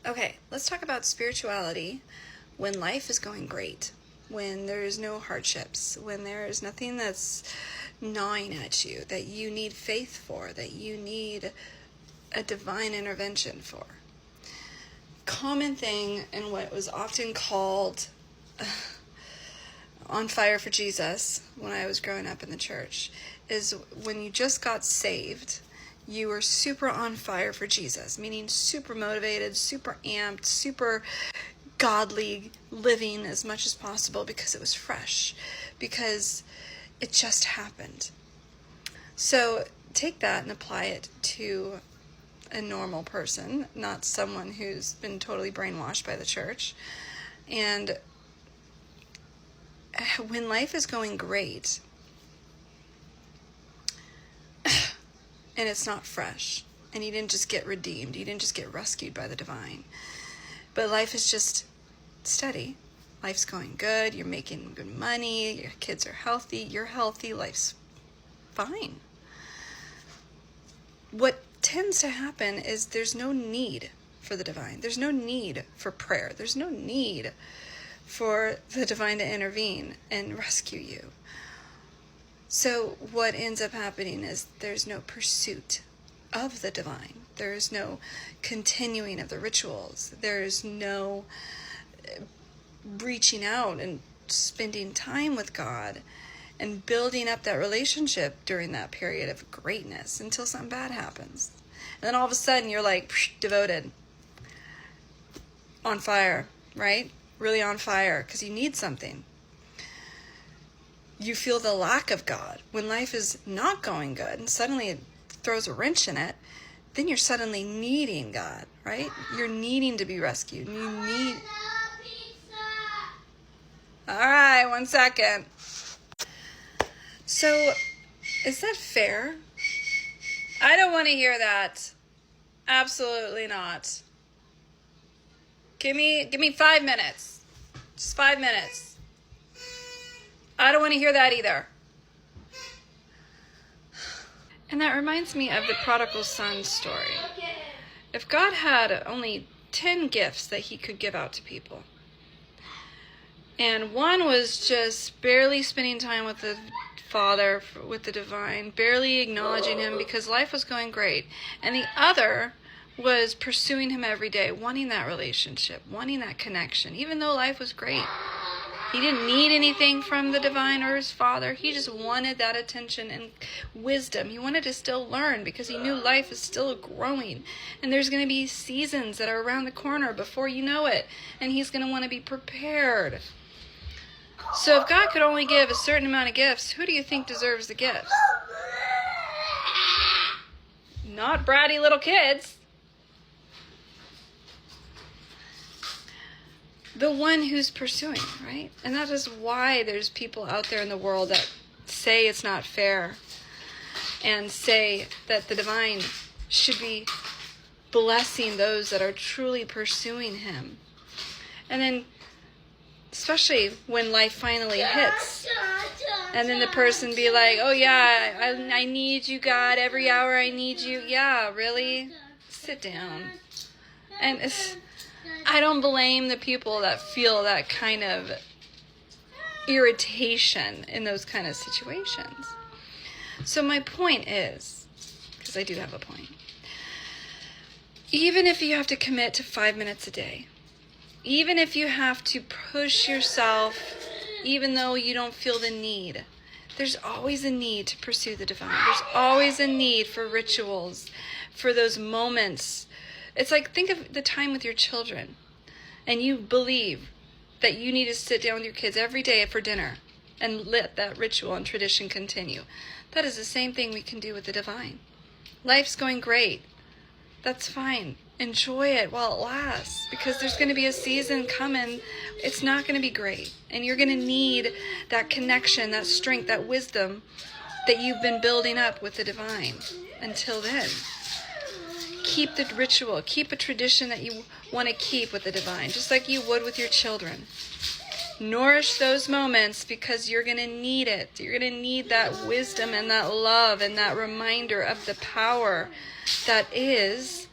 Okay, let's talk about spirituality when life is going great, when there's no hardships, when there's nothing that's gnawing at you, that you need faith for, that you need a divine intervention for. Common thing in what was often called on fire for Jesus when I was growing up in the church is when you just got saved, you were super on fire for Jesus, meaning super motivated, super amped, super godly living as much as possible because it was fresh, because it just happened. So take that and apply it to a normal person, not someone who's been totally brainwashed by the church. And when life is going great and it's not fresh, and you didn't just get redeemed, you didn't just get rescued by the divine, but life is just steady, life's going good, you're making good money, your kids are healthy, you're healthy, life's fine. What tends to happen is there's no need for the divine. There's no need for prayer. There's no need for the divine to intervene and rescue you. So what ends up happening is there's no pursuit of the divine. There's no continuing of the rituals. There's no reaching out and spending time with God and building up that relationship during that period of greatness until something bad happens. And then all of a sudden you're like devoted, on fire, right? Really on fire because you need something. You feel the lack of God when life is not going good and suddenly it throws a wrench in it. Then you're suddenly needing God, right? You're needing to be rescued. You need... All right, 1 second. So, is that fair? I don't want to hear that. Absolutely not. Give me 5 minutes. Just 5 minutes. I don't want to hear that either. And that reminds me of the prodigal son story. If God had only 10 gifts that he could give out to people, and one was just barely spending time with the Father, with the divine, barely acknowledging him because life was going great, and the other was pursuing him every day, wanting that relationship, wanting that connection, even though life was great. He didn't need anything from the divine or his Father. He just wanted that attention and wisdom. He wanted to still learn because he knew life is still growing. And there's going to be seasons that are around the corner before you know it. And he's going to want to be prepared. So if God could only give a certain amount of gifts, who do you think deserves the gifts? Not bratty little kids. The one who's pursuing, right? And that is why there's people out there in the world that say it's not fair and say that the divine should be blessing those that are truly pursuing him. And then, especially when life finally hits, and then the person be like, oh yeah, I need you, God, every hour I need you. Yeah, really? Sit down. And I don't blame the people that feel that kind of irritation in those kind of situations. So my point is, because I do have a point, even if you have to commit to 5 minutes a day, even if you have to push yourself, even though you don't feel the need, there's always a need to pursue the divine. There's always a need for rituals, for those moments. It's like, think of the time with your children, and you believe that you need to sit down with your kids every day for dinner and let that ritual and tradition continue. That is the same thing we can do with the divine. Life's going great. That's fine. Enjoy it while it lasts, because there's going to be a season coming. It's not going to be great, and you're going to need that connection, that strength, that wisdom that you've been building up with the divine. Until then, keep the ritual, keep a tradition that you want to keep with the divine, just like you would with your children. Nourish those moments, because you're going to need it. You're going to need that wisdom and that love and that reminder of the power that is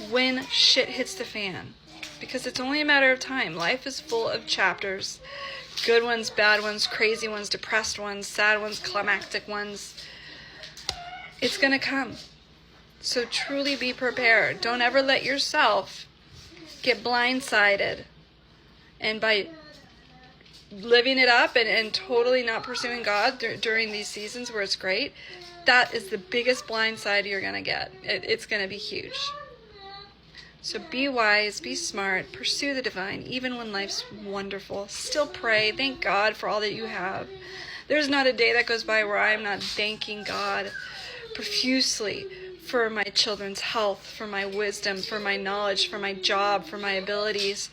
when shit hits the fan. Because it's only a matter of time. Life is full of chapters. Good ones, bad ones, crazy ones, depressed ones, sad ones, climactic ones. It's going to come. So truly be prepared. Don't ever let yourself get blindsided. And by living it up and totally not pursuing God during these seasons where it's great, that is the biggest blindside you're going to get. It's going to be huge. So be wise, be smart, pursue the divine, even when life's wonderful. Still pray, thank God for all that you have. There's not a day that goes by where I'm not thanking God profusely for my children's health, for my wisdom, for my knowledge, for my job, for my abilities,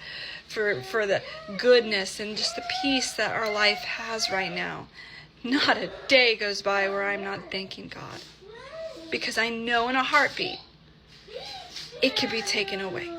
for the goodness and just the peace that our life has right now. Not a day goes by where I'm not thanking God. Because I know in a heartbeat, it could be taken away.